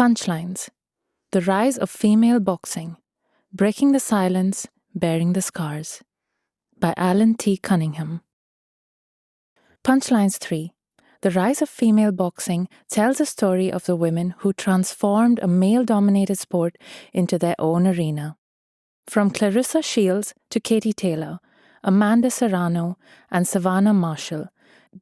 Punchlines: The Rise of Female Boxing, Breaking the Silence, Bearing the Scars, by Alan T. Cunningham. Punchlines 3. The Rise of Female Boxing tells a story of the women who transformed a male-dominated sport into their own arena. From Claressa Shields to Katie Taylor, Amanda Serrano, and Savannah Marshall,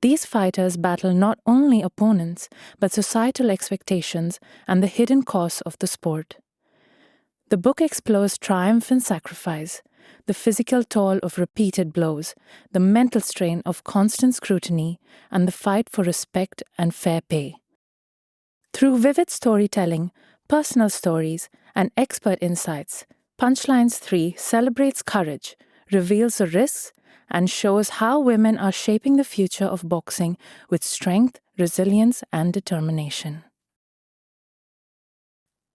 these fighters battle not only opponents, but societal expectations and the hidden costs of the sport. The book explores triumph and sacrifice, the physical toll of repeated blows, the mental strain of constant scrutiny, and the fight for respect and fair pay. Through vivid storytelling, personal stories, and expert insights, Punchlines 3 celebrates courage, reveals the risks, and shows how women are shaping the future of boxing with strength, resilience, and determination.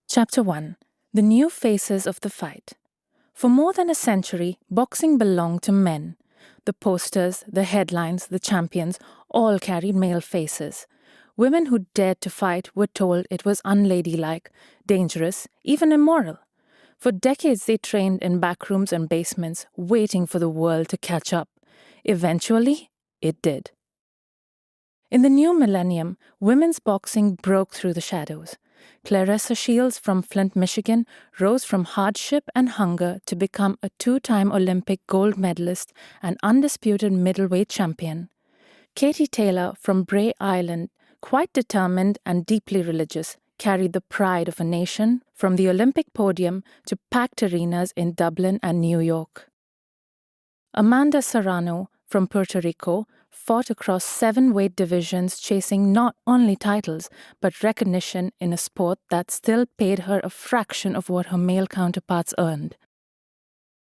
Chapter 1. The New Faces of the Fight. For more than a century, boxing belonged to men. The posters, the headlines, the champions all carried male faces. Women who dared to fight were told it was unladylike, dangerous, even immoral. For decades they trained in backrooms and basements, waiting for the world to catch up. Eventually, it did. In the new millennium, women's boxing broke through the shadows. Claressa Shields from Flint, Michigan, rose from hardship and hunger to become a two-time Olympic gold medalist and undisputed middleweight champion. Katie Taylor from Bray Island, quite determined and deeply religious, carried the pride of a nation from the Olympic podium to packed arenas in Dublin and New York. Amanda Serrano from Puerto Rico fought across 7 weight divisions, chasing not only titles but recognition in a sport that still paid her a fraction of what her male counterparts earned.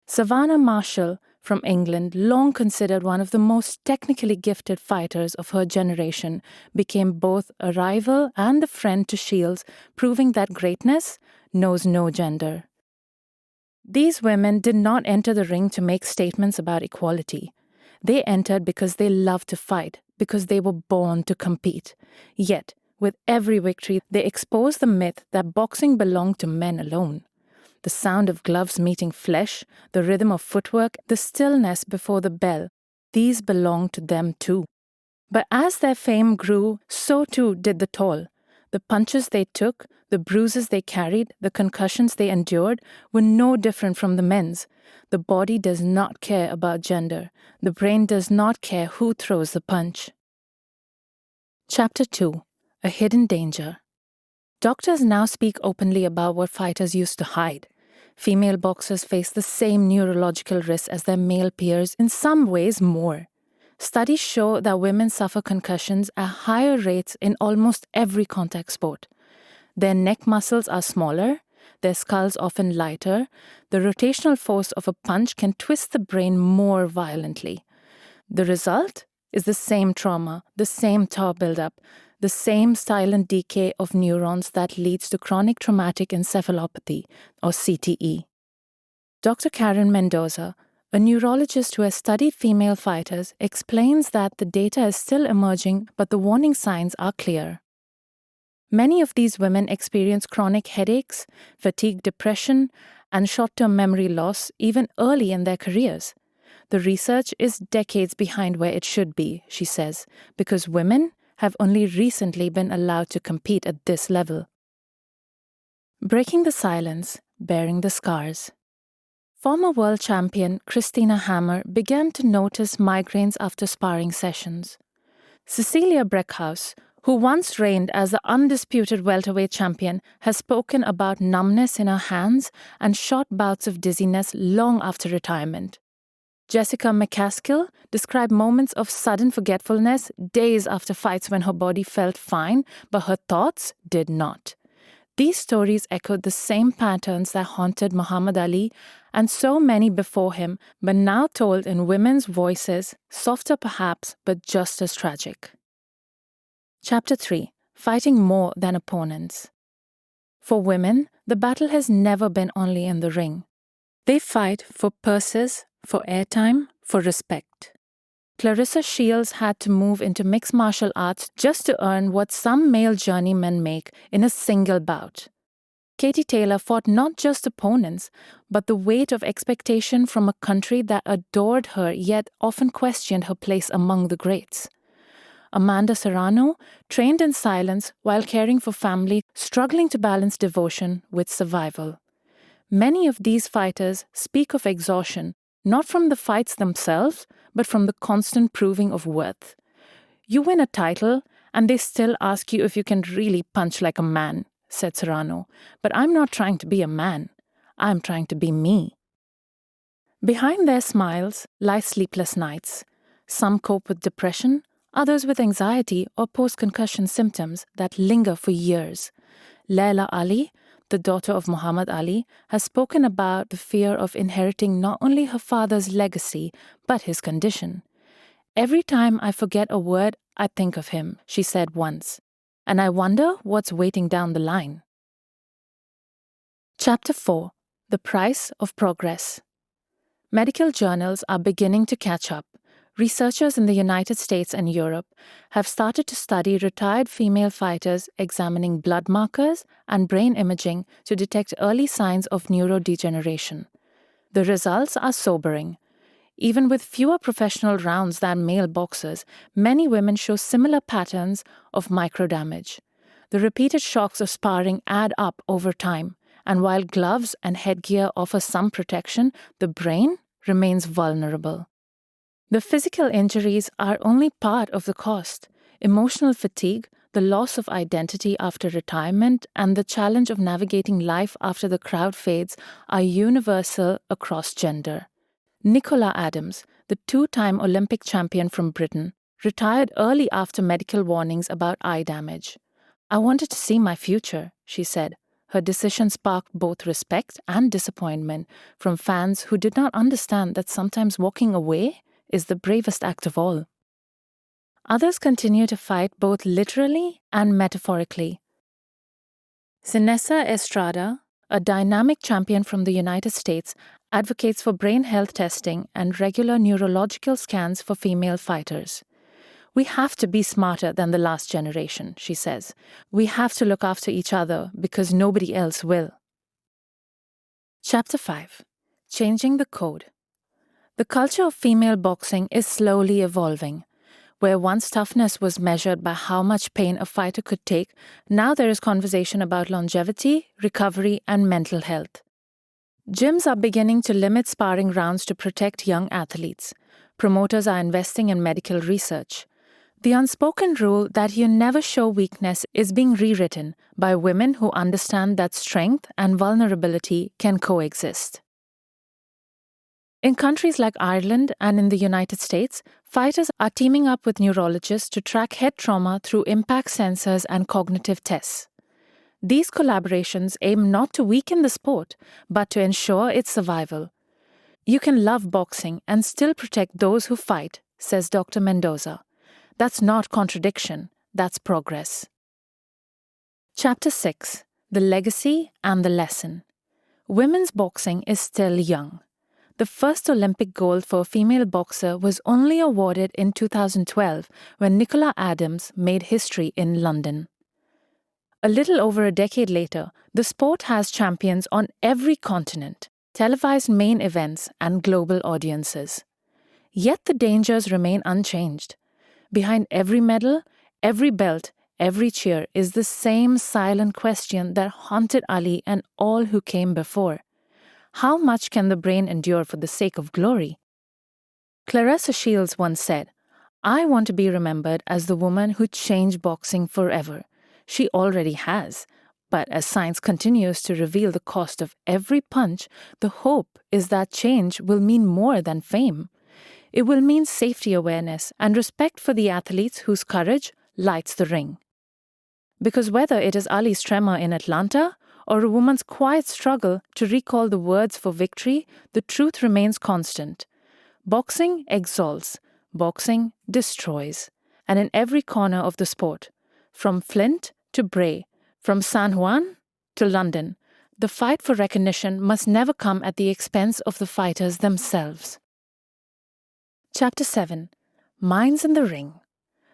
Savannah Marshall from England, long considered one of the most technically gifted fighters of her generation, became both a rival and a friend to Shields, proving that greatness knows no gender. These women did not enter the ring to make statements about equality. They entered because they loved to fight, because they were born to compete. Yet, with every victory, they exposed the myth that boxing belonged to men alone. The sound of gloves meeting flesh, the rhythm of footwork, the stillness before the bell, these belonged to them too. But as their fame grew, so too did the toll. The punches they took, the bruises they carried, the concussions they endured were no different from the men's. The body does not care about gender. The brain does not care who throws the punch. Chapter 2. A Hidden Danger. Doctors now speak openly about what fighters used to hide. Female boxers face the same neurological risks as their male peers, in some ways more. Studies show that women suffer concussions at higher rates in almost every contact sport. Their neck muscles are smaller, their skulls often lighter, the rotational force of a punch can twist the brain more violently. The result is the same trauma, the same tau buildup, the same silent decay of neurons that leads to chronic traumatic encephalopathy, or CTE. Dr. Karen Mendoza, a neurologist who has studied female fighters, explains that the data is still emerging, but the warning signs are clear. Many of these women experience chronic headaches, fatigue, depression, and short-term memory loss even early in their careers. The research is decades behind where it should be, she says, because women have only recently been allowed to compete at this level. Breaking the Silence, Bearing the Scars. Former world champion Christina Hammer began to notice migraines after sparring sessions. Cecilia Breckhaus, who once reigned as the undisputed welterweight champion, has spoken about numbness in her hands and short bouts of dizziness long after retirement. Jessica McCaskill described moments of sudden forgetfulness days after fights when her body felt fine, but her thoughts did not. These stories echoed the same patterns that haunted Muhammad Ali and so many before him, but now told in women's voices, softer perhaps, but just as tragic. Chapter 3. Fighting More Than Opponents. For women, the battle has never been only in the ring. They fight for purses, for airtime, for respect. Claressa Shields had to move into mixed martial arts just to earn what some male journeymen make in a single bout, Katie Taylor fought not just opponents, but the weight of expectation from a country that adored her yet often questioned her place among the greats. Amanda Serrano trained in silence while caring for family, struggling to balance devotion with survival. Many of these fighters speak of exhaustion, not from the fights themselves, but from the constant proving of worth. You win a title, and they still ask you if you can really punch like a man, said Serrano. But I'm not trying to be a man. I'm trying to be me. Behind their smiles lie sleepless nights. Some cope with depression, others with anxiety or post-concussion symptoms that linger for years. Laila Ali, the daughter of Muhammad Ali, has spoken about the fear of inheriting not only her father's legacy, but his condition. Every time I forget a word, I think of him, she said once, and I wonder what's waiting down the line. Chapter 4. The Price of Progress. Medical journals are beginning to catch up. Researchers in the United States and Europe have started to study retired female fighters examining blood markers and brain imaging to detect early signs of neurodegeneration. The results are sobering. Even with fewer professional rounds than male boxers, many women show similar patterns of microdamage. The repeated shocks of sparring add up over time, and while gloves and headgear offer some protection, the brain remains vulnerable. The physical injuries are only part of the cost. Emotional fatigue, the loss of identity after retirement, and the challenge of navigating life after the crowd fades are universal across gender. Nicola Adams, the two-time Olympic champion from Britain, retired early after medical warnings about eye damage. I wanted to see my future, she said. Her decision sparked both respect and disappointment from fans who did not understand that sometimes walking away is the bravest act of all. Others continue to fight both literally and metaphorically. Sinessa Estrada, a dynamic champion from the United States, advocates for brain health testing and regular neurological scans for female fighters. We have to be smarter than the last generation, she says. We have to look after each other because nobody else will. Chapter 5. Changing the Code. The culture of female boxing is slowly evolving. Where once toughness was measured by how much pain a fighter could take, now there is conversation about longevity, recovery, and mental health. Gyms are beginning to limit sparring rounds to protect young athletes. Promoters are investing in medical research. The unspoken rule that you never show weakness is being rewritten by women who understand that strength and vulnerability can coexist. In countries like Ireland and in the United States, fighters are teaming up with neurologists to track head trauma through impact sensors and cognitive tests. These collaborations aim not to weaken the sport, but to ensure its survival. You can love boxing and still protect those who fight, says Dr. Mendoza. That's not contradiction, that's progress. Chapter 6. The Legacy and the Lesson. Women's boxing is still young. The first Olympic gold for a female boxer was only awarded in 2012 when Nicola Adams made history in London. A little over a decade later, the sport has champions on every continent, televised main events, and global audiences. Yet the dangers remain unchanged. Behind every medal, every belt, every cheer is the same silent question that haunted Ali and all who came before. How much can the brain endure for the sake of glory? Claressa Shields once said, "I want to be remembered as the woman who changed boxing forever." She already has. But as science continues to reveal the cost of every punch, the hope is that change will mean more than fame. It will mean safety awareness and respect for the athletes whose courage lights the ring. Because whether it is Ali's tremor in Atlanta or a woman's quiet struggle to recall the words for victory, the truth remains constant. Boxing exalts, boxing destroys. And in every corner of the sport, from Flint to Bray, from San Juan to London, the fight for recognition must never come at the expense of the fighters themselves. Chapter 7. Minds in the Ring.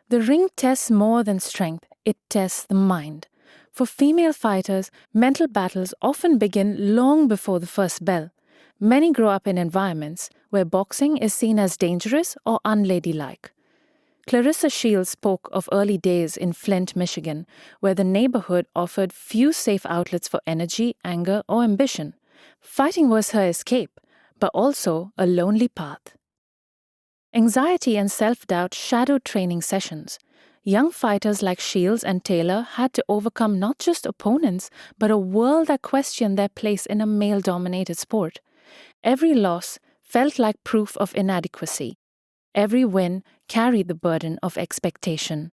The ring tests more than strength, it tests the mind. For female fighters, mental battles often begin long before the first bell. Many grow up in environments where boxing is seen as dangerous or unladylike. Claressa Shields spoke of early days in Flint, Michigan, where the neighborhood offered few safe outlets for energy, anger, or ambition. Fighting was her escape, but also a lonely path. Anxiety and self-doubt shadowed training sessions. Young fighters like Shields and Taylor had to overcome not just opponents, but a world that questioned their place in a male-dominated sport. Every loss felt like proof of inadequacy. Every win carried the burden of expectation.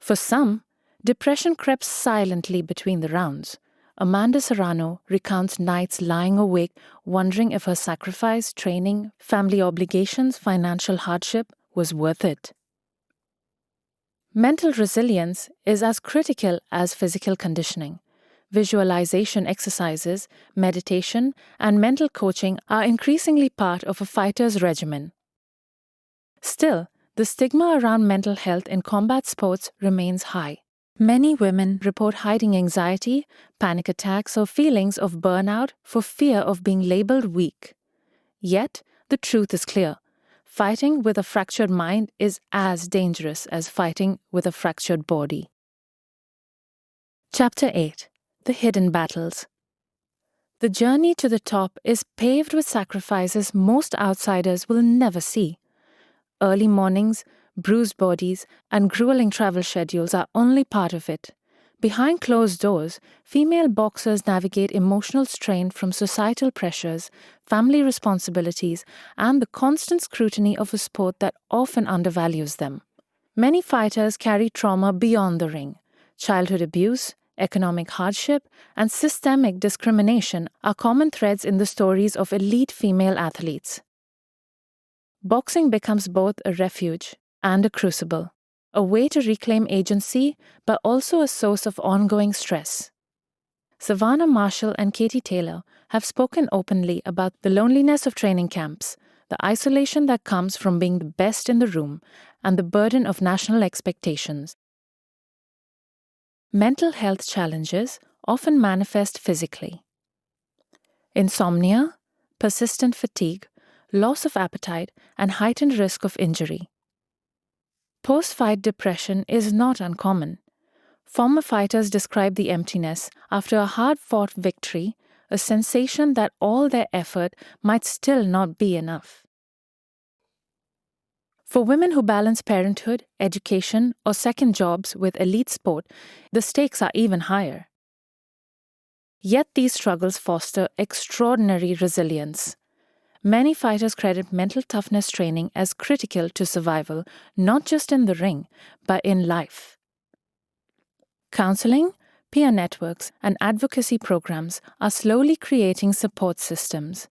For some, depression crept silently between the rounds. Amanda Serrano recounts nights lying awake, wondering if her sacrifice, training, family obligations, financial hardship was worth it. Mental resilience is as critical as physical conditioning. Visualization exercises, meditation, and mental coaching are increasingly part of a fighter's regimen. Still, the stigma around mental health in combat sports remains high. Many women report hiding anxiety, panic attacks, or feelings of burnout for fear of being labeled weak. Yet, the truth is clear. Fighting with a fractured mind is as dangerous as fighting with a fractured body. Chapter 8. The Hidden Battles. The journey to the top is paved with sacrifices most outsiders will never see. Early mornings, bruised bodies, and grueling travel schedules are only part of it. Behind closed doors, female boxers navigate emotional strain from societal pressures, family responsibilities, and the constant scrutiny of a sport that often undervalues them. Many fighters carry trauma beyond the ring. Childhood abuse, economic hardship, and systemic discrimination are common threads in the stories of elite female athletes. Boxing becomes both a refuge and a crucible, a way to reclaim agency, but also a source of ongoing stress. Savannah Marshall and Katie Taylor have spoken openly about the loneliness of training camps, the isolation that comes from being the best in the room, and the burden of national expectations. Mental health challenges often manifest physically. Insomnia, persistent fatigue, loss of appetite, and heightened risk of injury. Post-fight depression is not uncommon. Former fighters describe the emptiness after a hard-fought victory, a sensation that all their effort might still not be enough. For women who balance parenthood, education, or second jobs with elite sport, the stakes are even higher. Yet these struggles foster extraordinary resilience. Many fighters credit mental toughness training as critical to survival, not just in the ring, but in life. Counseling, peer networks, and advocacy programs are slowly creating support systems.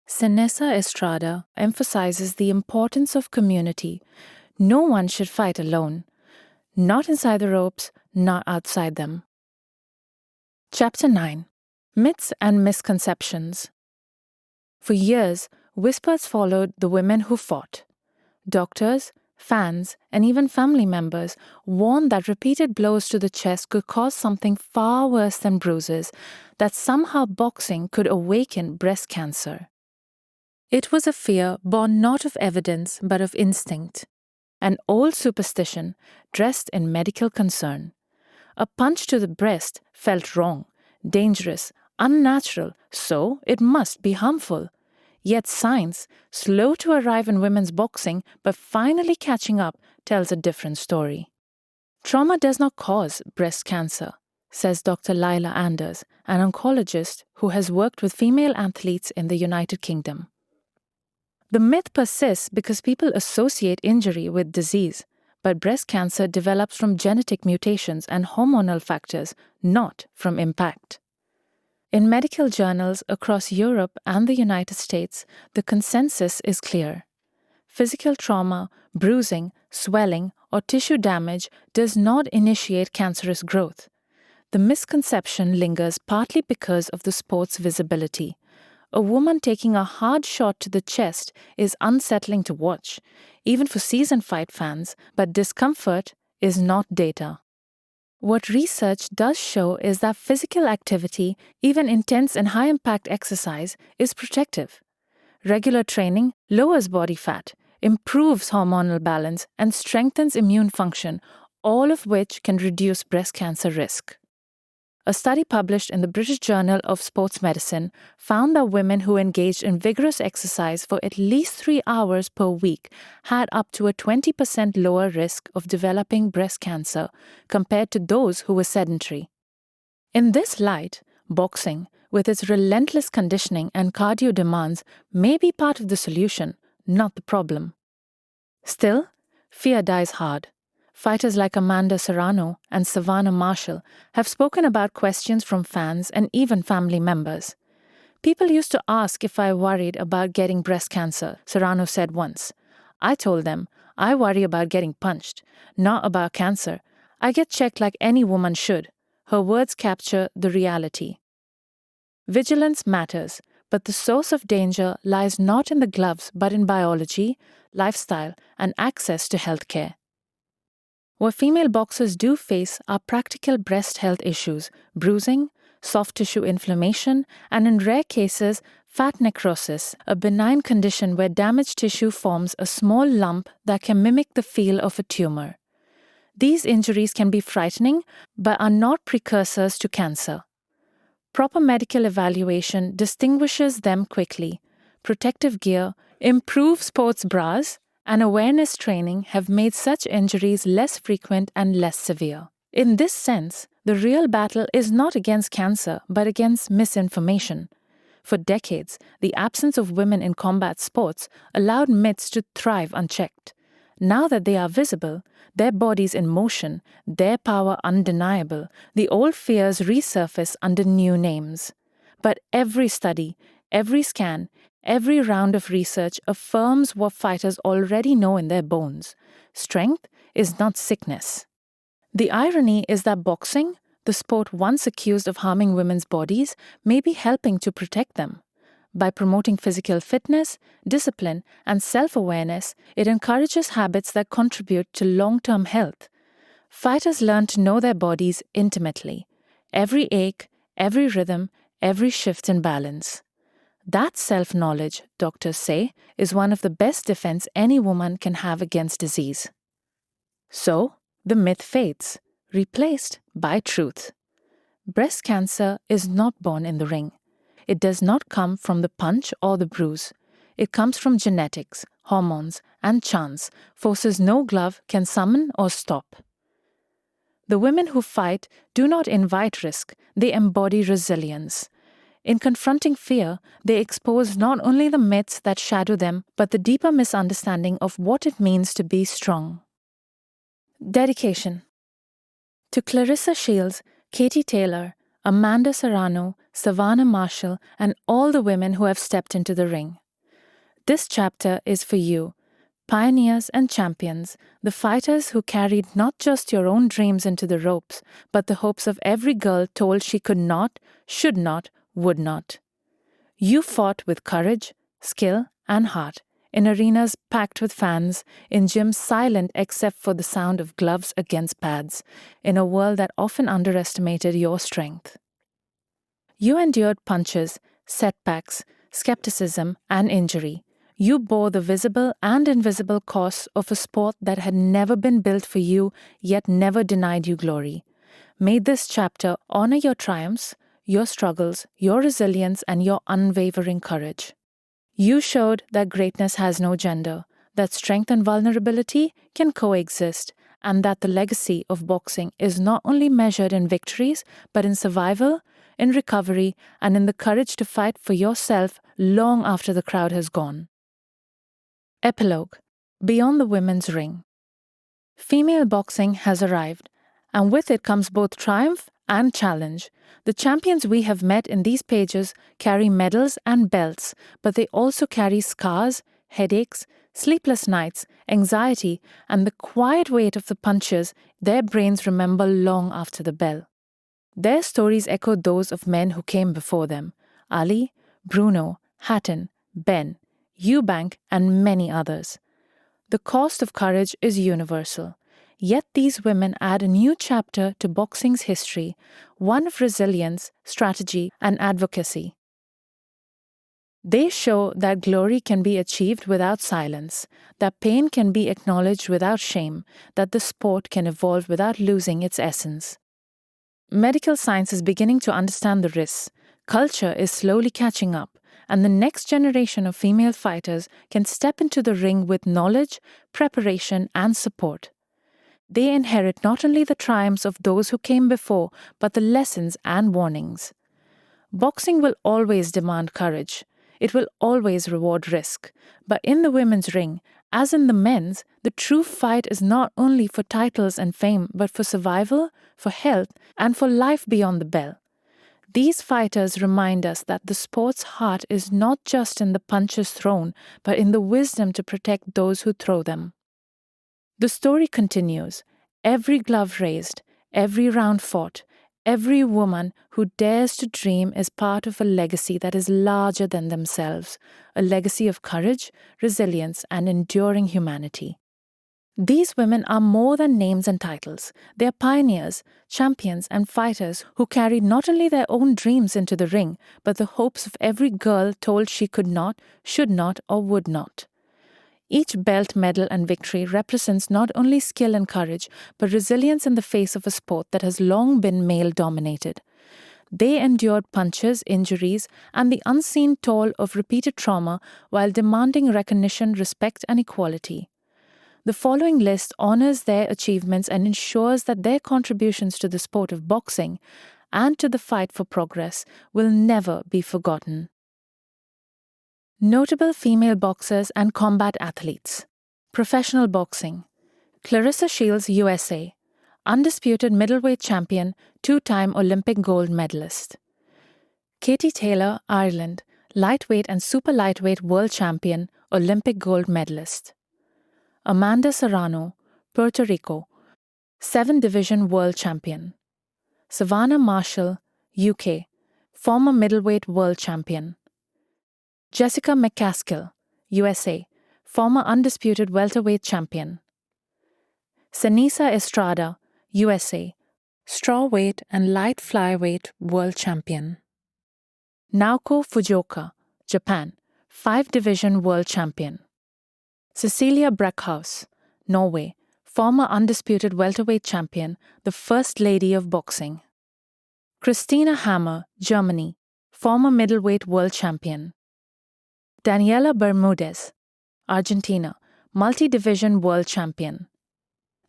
Senessa Estrada emphasizes the importance of community. No one should fight alone. Not inside the ropes, not outside them. Chapter 9. Myths and Misconceptions. For years, whispers followed the women who fought. Doctors, fans, and even family members warned that repeated blows to the chest could cause something far worse than bruises, that somehow boxing could awaken breast cancer. It was a fear born not of evidence but of instinct, an old superstition dressed in medical concern. A punch to the breast felt wrong, dangerous, unnatural, so it must be harmful. Yet science, slow to arrive in women's boxing but finally catching up, tells a different story. Trauma does not cause breast cancer, says Dr. Lila Anders, an oncologist who has worked with female athletes in the United Kingdom. The myth persists because people associate injury with disease, but breast cancer develops from genetic mutations and hormonal factors, not from impact. In medical journals across Europe and the United States, the consensus is clear. Physical trauma, bruising, swelling, or tissue damage does not initiate cancerous growth. The misconception lingers partly because of the sport's visibility. A woman taking a hard shot to the chest is unsettling to watch, even for seasoned fight fans, but discomfort is not data. What research does show is that physical activity, even intense and high-impact exercise, is protective. Regular training lowers body fat, improves hormonal balance, and strengthens immune function, all of which can reduce breast cancer risk. A study published in the British Journal of Sports Medicine found that women who engaged in vigorous exercise for at least 3 hours per week had up to a 20% lower risk of developing breast cancer compared to those who were sedentary. In this light, boxing, with its relentless conditioning and cardio demands, may be part of the solution, not the problem. Still, fear dies hard. Fighters like Amanda Serrano and Savannah Marshall have spoken about questions from fans and even family members. People used to ask if I worried about getting breast cancer, Serrano said once. I told them, I worry about getting punched, not about cancer. I get checked like any woman should. Her words capture the reality. Vigilance matters, but the source of danger lies not in the gloves but in biology, lifestyle, and access to healthcare. What female boxers do face are practical breast health issues, bruising, soft tissue inflammation, and in rare cases, fat necrosis, a benign condition where damaged tissue forms a small lump that can mimic the feel of a tumor. These injuries can be frightening, but are not precursors to cancer. Proper medical evaluation distinguishes them quickly. Protective gear, improved sports bras, and awareness training have made such injuries less frequent and less severe. In this sense, the real battle is not against cancer, but against misinformation. For decades, the absence of women in combat sports allowed myths to thrive unchecked. Now that they are visible, their bodies in motion, their power undeniable, the old fears resurface under new names. But every study, every scan, every round of research affirms what fighters already know in their bones. Strength is not sickness. The irony is that boxing, the sport once accused of harming women's bodies, may be helping to protect them. By promoting physical fitness, discipline, and self-awareness, it encourages habits that contribute to long-term health. Fighters learn to know their bodies intimately. Every ache, every rhythm, every shift in balance. That self-knowledge, doctors say, is one of the best defense any woman can have against disease. So, the myth fades, replaced by truth. Breast cancer is not born in the ring. It does not come from the punch or the bruise. It comes from genetics, hormones, and chance, forces no glove can summon or stop. The women who fight do not invite risk, they embody resilience. In confronting fear, they expose not only the myths that shadow them, but the deeper misunderstanding of what it means to be strong. Dedication. To Claressa Shields, Katie Taylor, Amanda Serrano, Savannah Marshall, and all the women who have stepped into the ring. This chapter is for you, pioneers and champions, the fighters who carried not just your own dreams into the ropes, but the hopes of every girl told she could not, should not, would not. You fought with courage, skill, and heart, in arenas packed with fans, in gyms silent except for the sound of gloves against pads, in a world that often underestimated your strength. You endured punches, setbacks, skepticism, and injury. You bore the visible and invisible costs of a sport that had never been built for you, yet never denied you glory. May this chapter honor your triumphs, your struggles, your resilience, and your unwavering courage. You showed that greatness has no gender, that strength and vulnerability can coexist, and that the legacy of boxing is not only measured in victories, but in survival, in recovery, and in the courage to fight for yourself long after the crowd has gone. Epilogue. Beyond the women's ring. Female boxing has arrived, and with it comes both triumph and challenge. The champions we have met in these pages carry medals and belts, but they also carry scars, headaches, sleepless nights, anxiety, and the quiet weight of the punches their brains remember long after the bell. Their stories echo those of men who came before them: Ali, Bruno, Hatton, Ben, Eubank, and many others. The cost of courage is universal. Yet these women add a new chapter to boxing's history, one of resilience, strategy, and advocacy. They show that glory can be achieved without silence, that pain can be acknowledged without shame, that the sport can evolve without losing its essence. Medical science is beginning to understand the risks, culture is slowly catching up, and the next generation of female fighters can step into the ring with knowledge, preparation, and support. They inherit not only the triumphs of those who came before, but the lessons and warnings. Boxing will always demand courage. It will always reward risk. But in the women's ring, as in the men's, the true fight is not only for titles and fame, but for survival, for health, and for life beyond the bell. These fighters remind us that the sport's heart is not just in the punches thrown, but in the wisdom to protect those who throw them. The story continues. Every glove raised, every round fought, every woman who dares to dream is part of a legacy that is larger than themselves, a legacy of courage, resilience, and enduring humanity. These women are more than names and titles. They are pioneers, champions, and fighters who carried not only their own dreams into the ring, but the hopes of every girl told she could not, should not, or would not. Each belt, medal, and victory represents not only skill and courage, but resilience in the face of a sport that has long been male-dominated. They endured punches, injuries, and the unseen toll of repeated trauma while demanding recognition, respect, and equality. The following list honors their achievements and ensures that their contributions to the sport of boxing and to the fight for progress will never be forgotten. Notable female boxers and combat athletes. Professional boxing. Claressa Shields, USA. Undisputed middleweight champion, two-time Olympic gold medalist. Katie Taylor, Ireland. Lightweight and super lightweight world champion, Olympic gold medalist. Amanda Serrano, Puerto Rico. 7-division world champion. Savannah Marshall, UK. Former middleweight world champion. Jessica McCaskill, USA, former undisputed welterweight champion. Senisa Estrada, USA, strawweight and light flyweight world champion. Naoko Fujioka, Japan, 5-division world champion. Cecilia Breckhaus, Norway, former undisputed welterweight champion, the First Lady of Boxing. Christina Hammer, Germany, former middleweight world champion. Daniela Bermudez, Argentina, multi-division world champion.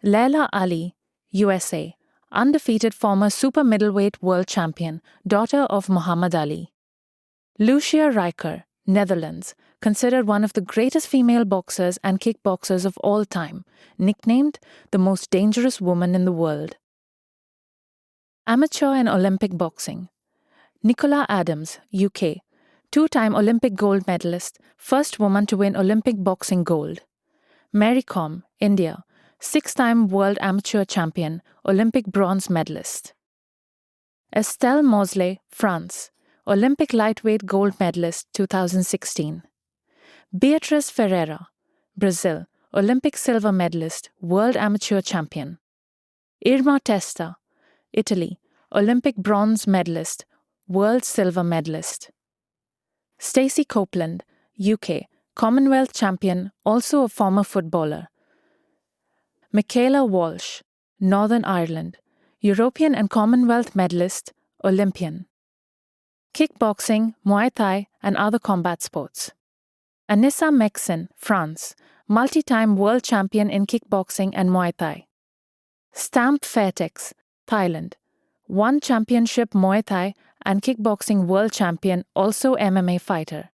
Leila Ali, USA, undefeated former super middleweight world champion, daughter of Muhammad Ali. Lucia Rijker, Netherlands, considered one of the greatest female boxers and kickboxers of all time, nicknamed the most dangerous woman in the world. Amateur and Olympic boxing. Nicola Adams, UK, two-time Olympic gold medalist, first woman to win Olympic boxing gold. Mary Kom, India, 6-time world amateur champion, Olympic bronze medalist. Estelle Mosley, France, Olympic lightweight gold medalist 2016. Beatriz Ferreira, Brazil, Olympic silver medalist, world amateur champion. Irma Testa, Italy, Olympic bronze medalist, world silver medalist. Stacey Copeland, UK, Commonwealth champion, also a former footballer. Michaela Walsh, Northern Ireland, European and Commonwealth medalist, Olympian. Kickboxing, Muay Thai, and other combat sports. Anissa Meksen, France, multi-time world champion in kickboxing and Muay Thai. Stamp Fairtex, Thailand, one championship Muay Thai and kickboxing world champion, also MMA fighter.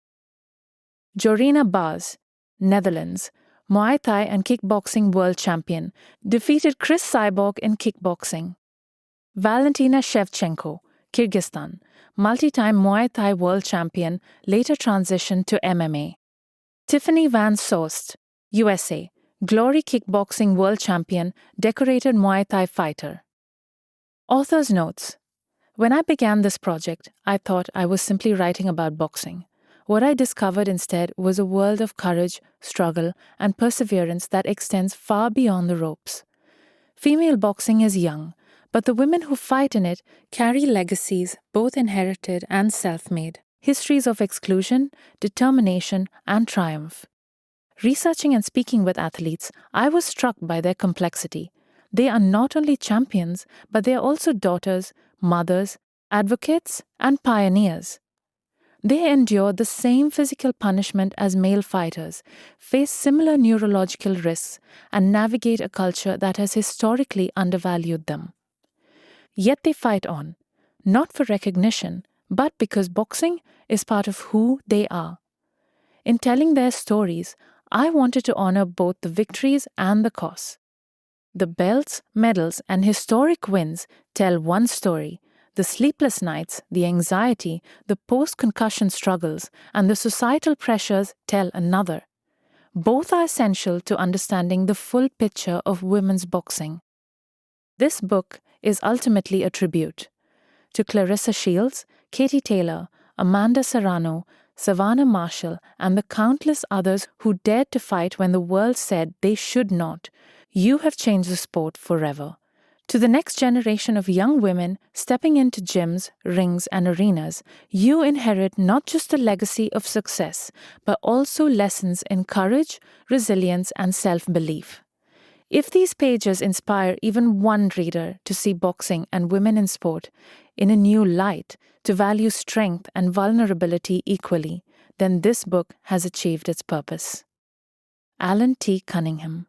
Jorina Baz, Netherlands, Muay Thai and kickboxing world champion, defeated Chris Cyborg in kickboxing. Valentina Shevchenko, Kyrgyzstan, multi-time Muay Thai world champion, later transitioned to MMA. Tiffany Van Soest, USA, Glory kickboxing world champion, decorated Muay Thai fighter. Author's notes. When I began this project, I thought I was simply writing about boxing. What I discovered instead was a world of courage, struggle, and perseverance that extends far beyond the ropes. Female boxing is young, but the women who fight in it carry legacies, both inherited and self-made, histories of exclusion, determination, and triumph. Researching and speaking with athletes, I was struck by their complexity. They are not only champions, but they are also daughters, mothers, advocates, and pioneers. They endure the same physical punishment as male fighters, face similar neurological risks, and navigate a culture that has historically undervalued them. Yet they fight on, not for recognition, but because boxing is part of who they are. In telling their stories, I wanted to honor both the victories and the costs. The belts, medals, and historic wins tell one story. The sleepless nights, the anxiety, the post-concussion struggles, and the societal pressures tell another. Both are essential to understanding the full picture of women's boxing. This book is ultimately a tribute to Claressa Shields, Katie Taylor, Amanda Serrano, Savannah Marshall, and the countless others who dared to fight when the world said they should not. You have changed the sport forever. To the next generation of young women stepping into gyms, rings, and arenas, you inherit not just a legacy of success, but also lessons in courage, resilience, and self-belief. If these pages inspire even one reader to see boxing and women in sport in a new light, to value strength and vulnerability equally, then this book has achieved its purpose. Alan T. Cunningham.